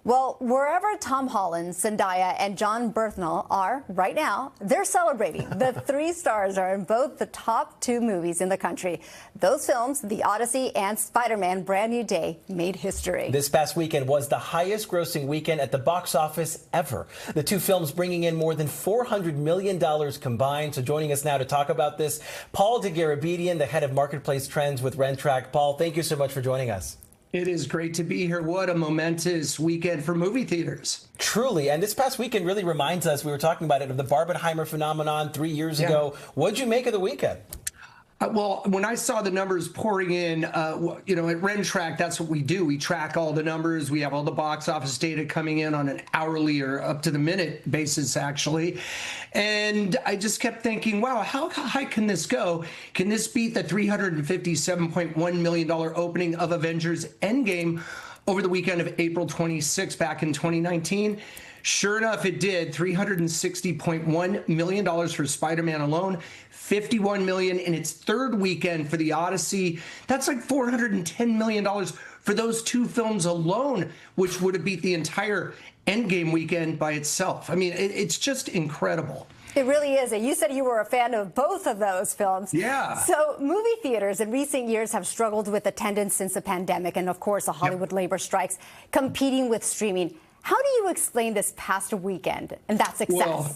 Well, wherever Tom Holland, Zendaya, and Jon Bernthal are right now, they're celebrating. The three stars are in both the top two movies in the country. Those films, The Odyssey and Spider-Man Brand New Day, made history. This past weekend was the highest grossing weekend at the box office ever. The two films bringing in more than $400 million combined. So joining us now to talk about this, Paul Dergarabedian, the head of marketplace trends with Rentrak. Paul, thank you so much for joining us. It is great to be here. What a momentous weekend for movie theaters. Truly. And this past weekend really reminds us, we were talking about it, of the Barbenheimer phenomenon 3 years ago. What'd you make of the weekend? Well, when I saw the numbers pouring in, at Rentrak, that's what we do. We track all the numbers. We have all the box office data coming in on an hourly or up to the minute basis, actually. And I just kept thinking, wow, how high can this go? Can this beat the $357.1 million opening of Avengers Endgame over the weekend of April 26 back in 2019? Sure enough, it did. $360.1 million for Spider-Man alone, $51 million in its third weekend for The Odyssey. That's like $410 million for those two films alone, which would have beat the entire Endgame weekend by itself. I mean, it's just incredible. It really is. And you said you were a fan of both of those films. Yeah. So movie theaters in recent years have struggled with attendance since the pandemic and, of course, the Hollywood labor strikes, competing with streaming. How do you explain this past weekend and that success? Well,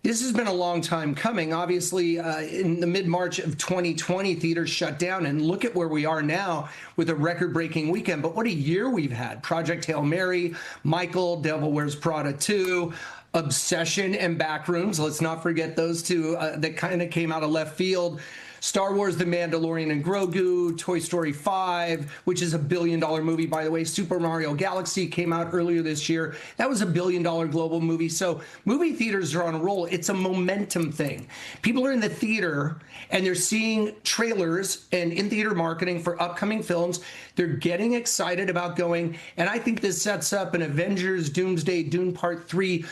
this has been a long time coming. Obviously, in the mid-March of 2020, theaters shut down, and look at where we are now with a record-breaking weekend. But what a year we've had. Project Hail Mary, Michael, Devil Wears Prada 2, Obsession, and Backrooms. Let's not forget those two that kind of came out of left field. Star Wars, The Mandalorian and Grogu, Toy Story 5, which is a $1 billion movie, by the way. Super Mario Galaxy came out earlier this year. That was a $1 billion global movie. So movie theaters are on a roll. It's a momentum thing. People are in the theater and they're seeing trailers and in-theater marketing for upcoming films. They're getting excited about going. And I think this sets up an Avengers Doomsday Dune Part 3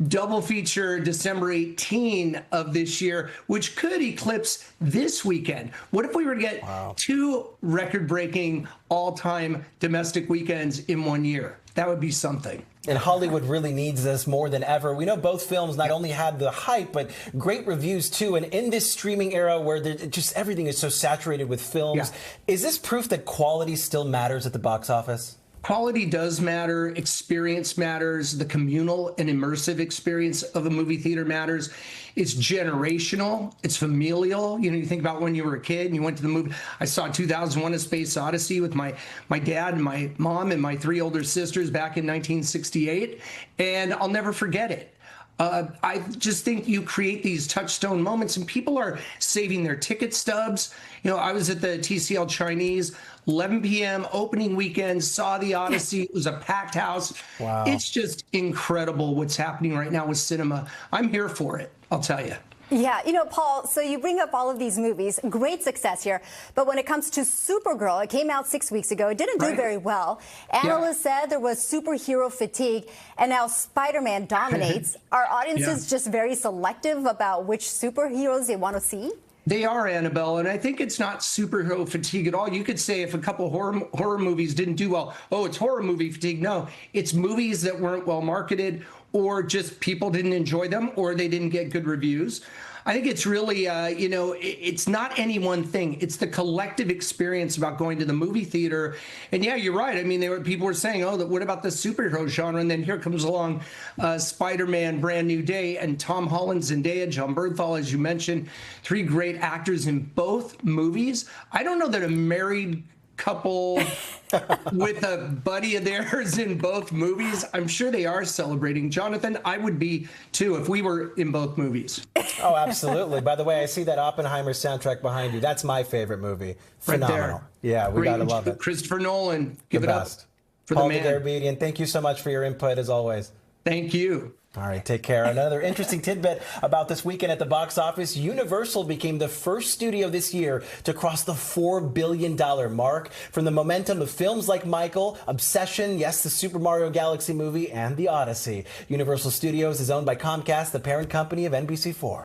double feature December 18 of this year, which could eclipse this weekend. What if we were to get two record-breaking all-time domestic weekends in 1 year? That would be something. And Hollywood really needs this more than ever. We know both films not only had the hype, but great reviews too. And in this streaming era where just everything is so saturated with films, is this proof that quality still matters at the box office? Quality does matter. Experience matters. The communal and immersive experience of a movie theater matters. It's generational. It's familial. You know, you think about when you were a kid and you went to the movie. I saw 2001: A Space Odyssey with my dad and my mom and my three older sisters back in 1968, and I'll never forget it. I just think you create these touchstone moments, and people are saving their ticket stubs. You know, I was at the TCL Chinese, 11 p.m. opening weekend, saw The Odyssey. It was a packed house. Wow. It's just incredible what's happening right now with cinema. I'm here for it, I'll tell you. Yeah, you know, Paul, so you bring up all of these movies, great success here. But when it comes to Supergirl, it came out 6 weeks ago. It didn't do very well. Analysts said there was superhero fatigue, and now Spider-Man dominates. Are audiences just very selective about which superheroes they want to see? They are, Annabelle, and I think it's not superhero fatigue at all. You could say if a couple horror movies didn't do well, oh, it's horror movie fatigue. No, it's movies that weren't well marketed, or just people didn't enjoy them, or they didn't get good reviews. I think it's really, it's not any one thing. It's the collective experience about going to the movie theater. And yeah, you're right. I mean, people were saying, oh, what about the superhero genre? And then here comes along Spider-Man Brand New Day, and Tom Holland, Zendaya, Jon Bernthal, as you mentioned, three great actors in both movies. I don't know that a married couple with a buddy of theirs in both movies, I'm sure they are celebrating. Jonathan, I would be too if we were in both movies. Oh, absolutely. By the way, I see that Oppenheimer soundtrack behind you. That's my favorite movie. Phenomenal. Right yeah, we gotta love it. Christopher Nolan, give it up for Paul the man. Dergarabedian, thank you so much for your input as always. Thank you. All right, take care. Another interesting tidbit about this weekend at the box office. Universal became the first studio this year to cross the $4 billion mark from the momentum of films like Michael, Obsession, yes, the Super Mario Galaxy movie, and The Odyssey. Universal Studios is owned by Comcast, the parent company of NBC4.